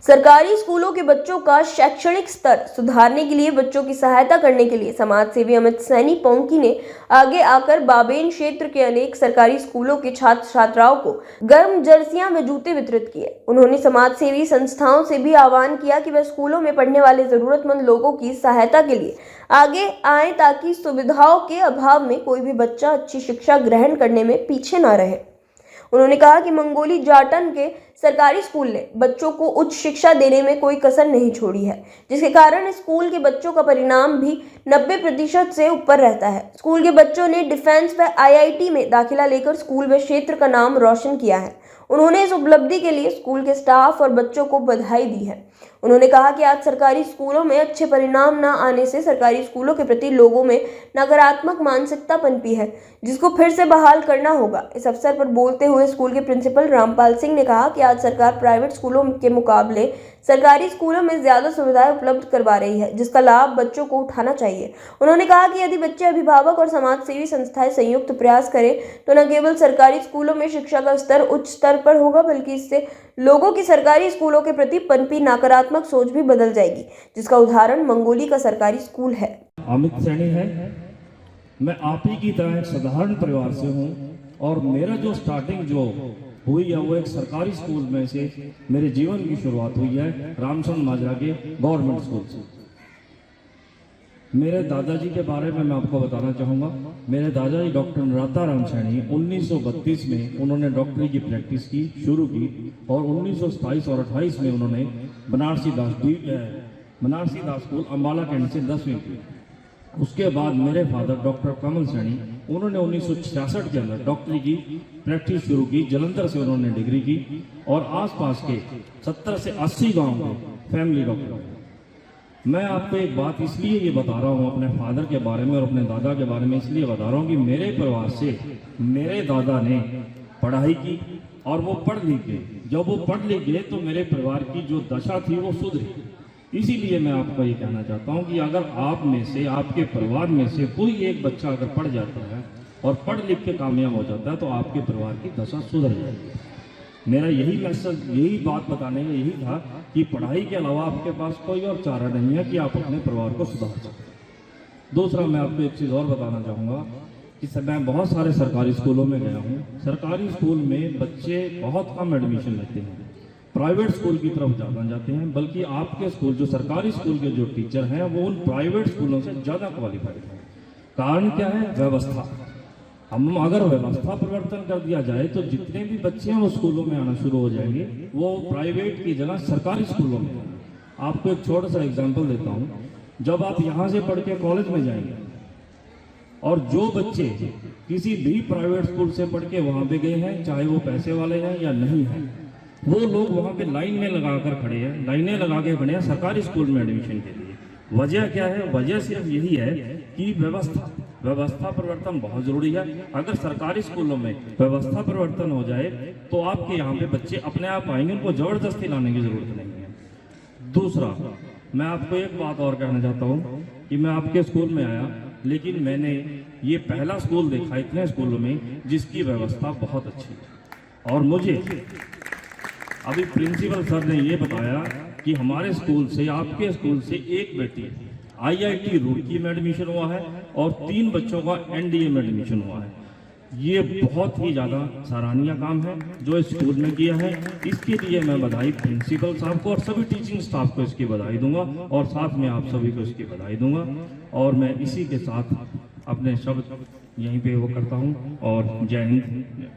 सरकारी स्कूलों के बच्चों का शैक्षणिक स्तर सुधारने के लिए बच्चों की सहायता करने के लिए समाज सेवी अमित सैनी पोंकी ने आगे आकर बाबेन क्षेत्र के अनेक सरकारी स्कूलों के छात्र छात्राओं को गर्म जर्सियां व जूते वितरित किए। उन्होंने समाज सेवी संस्थाओं से भी आह्वान किया कि वह स्कूलों में पढ़ने वाले जरूरतमंद लोगों की सहायता के लिए आगे आए ताकि सुविधाओं के अभाव में कोई भी बच्चा अच्छी शिक्षा ग्रहण करने में पीछे न रहे। उन्होंने कहा कि मंगोली जाटन के सरकारी स्कूल ने बच्चों को उच्च शिक्षा देने में कोई कसर नहीं छोड़ी है, जिसके कारण स्कूल के बच्चों का परिणाम भी 90% से ऊपर रहता है। स्कूल के बच्चों ने डिफेंस व IIT में दाखिला लेकर स्कूल व क्षेत्र का नाम रोशन किया है। उन्होंने इस उपलब्धि के लिए स्कूल के स्टाफ और बच्चों को बधाई दी है। उन्होंने कहा कि आज सरकारी स्कूलों में अच्छे परिणाम न आने से सरकारी स्कूलों के प्रति लोगों में नकारात्मक मानसिकता पनपी है, जिसको फिर से बहाल करना होगा। इस अवसर पर बोलते हुए स्कूल के प्रिंसिपल रामपाल सिंह ने कहा कि आज सरकार प्राइवेट स्कूलों के मुकाबले सरकारी स्कूलों में ज्यादा सुविधाएं उपलब्ध करवा रही है, जिसका लाभ बच्चों को उठाना चाहिए। उन्होंने कहा कि यदि बच्चे, अभिभावक और समाज सेवी संस्थाएं संयुक्त प्रयास करें तो न केवल सरकारी स्कूलों में शिक्षा का स्तर उच्च स्तर पर होगा, बल्कि इससे लोगों की सरकारी स्कूलों के प्रति पनपी नकारात्मक सोच भी बदल जाएगी, जिसका उदाहरण मंगोली का सरकारी स्कूल है। अमित सैनी है। मैं आप ही की तरह एक साधारण परिवार से हूँ और मेरा जो स्टार्टिंग जो हुई है वो एक सरकारी स्कूल में से मेरे जीवन की शुरुआत हुई है, रामचंद्र माजरा के गवर्नमेंट स्कूल से। मेरे दादाजी के बारे में मैं आपको बताना चाहूँगा। मेरे दादाजी डॉक्टर नराता राम सैनी 1932 में उन्होंने डॉक्टरी की प्रैक्टिस की शुरू की और 1927 और 28 में उन्होंने बनारसी दास स्कूल अम्बाला कैंट से 10वीं की। उसके बाद मेरे फादर डॉक्टर कमल सैनी, उन्होंने 1966 के अंदर डॉक्टरी की प्रैक्टिस शुरू की। जलंधर से उन्होंने डिग्री की और आसपास के 70 से 80 गांव में फैमिली डॉक्टर। मैं आपको एक बात इसलिए ये बता रहा हूँ अपने फादर के बारे में और अपने दादा के बारे में इसलिए बता रहा हूँ कि मेरे परिवार से मेरे दादा ने पढ़ाई की और वो पढ़ लिख गए। जब वो पढ़ लिख गए तो मेरे परिवार की जो दशा थी वो सुधरी। इसीलिए मैं आपको ये कहना चाहता हूँ कि अगर आप में से, आपके परिवार में से कोई एक बच्चा अगर पढ़ जाता है और पढ़ लिख के कामयाब हो जाता है तो आपके परिवार की दशा सुधर जाएगी। मेरा यही मैसेज, यही बात बताने का यही था कि पढ़ाई के अलावा आपके पास कोई और चारा नहीं है कि आप अपने परिवार को सुधार सकें। दूसरा, मैं आपको एक चीज़ और बताना चाहूँगा कि मैं बहुत सारे सरकारी स्कूलों में गया हूँ। सरकारी स्कूल में बच्चे बहुत कम एडमिशन लेते हैं, प्राइवेट स्कूल की तरफ ज़्यादा जाते हैं। बल्कि आपके स्कूल, जो सरकारी स्कूल के जो टीचर हैं वो उन प्राइवेट स्कूलों से ज़्यादा क्वालिफाइड हैं। कारण क्या है? व्यवस्था। हम अगर व्यवस्था परिवर्तन कर दिया जाए तो जितने भी बच्चे हैं वो स्कूलों में आना शुरू हो जाएंगे, वो प्राइवेट की जगह सरकारी स्कूलों में। आपको एक छोटा सा एग्जांपल देता हूँ। जब आप यहाँ से पढ़ के कॉलेज में जाएंगे और जो बच्चे किसी भी प्राइवेट स्कूल से पढ़ के वहाँ पे गए हैं, चाहे वो पैसे वाले हैं या नहीं हैं, वो लोग वहाँ पे लाइन में लगा कर खड़े हैं, लाइनें लगा के खड़े हैं सरकारी स्कूल में एडमिशन के लिए। वजह क्या है? वजह सिर्फ यही है कि व्यवस्था परिवर्तन बहुत जरूरी है। अगर सरकारी स्कूलों में व्यवस्था परिवर्तन हो जाए तो आपके यहाँ पे बच्चे अपने आप आएंगे, उनको जबरदस्ती लाने की जरूरत नहीं है। दूसरा, मैं आपको एक बात और कहना चाहता हूँ कि मैं आपके स्कूल में आया, लेकिन मैंने ये पहला स्कूल देखा इतने स्कूलों में जिसकी व्यवस्था बहुत अच्छी है। और मुझे अभी प्रिंसिपल सर ने ये बताया कि हमारे स्कूल से, आपके स्कूल से एक बेटी IIT रुड़की में एडमिशन हुआ है और 3 बच्चों का NDA में एडमिशन हुआ है। ये बहुत ही ज़्यादा सराहनीय काम है जो इस स्कूल में किया है। इसके लिए मैं बधाई प्रिंसिपल साहब को और सभी टीचिंग स्टाफ को इसकी बधाई दूंगा और साथ में आप सभी को इसकी बधाई दूंगा। और मैं इसी के साथ अपने शब्द यहीं पे वो करता हूँ और जय हिंद।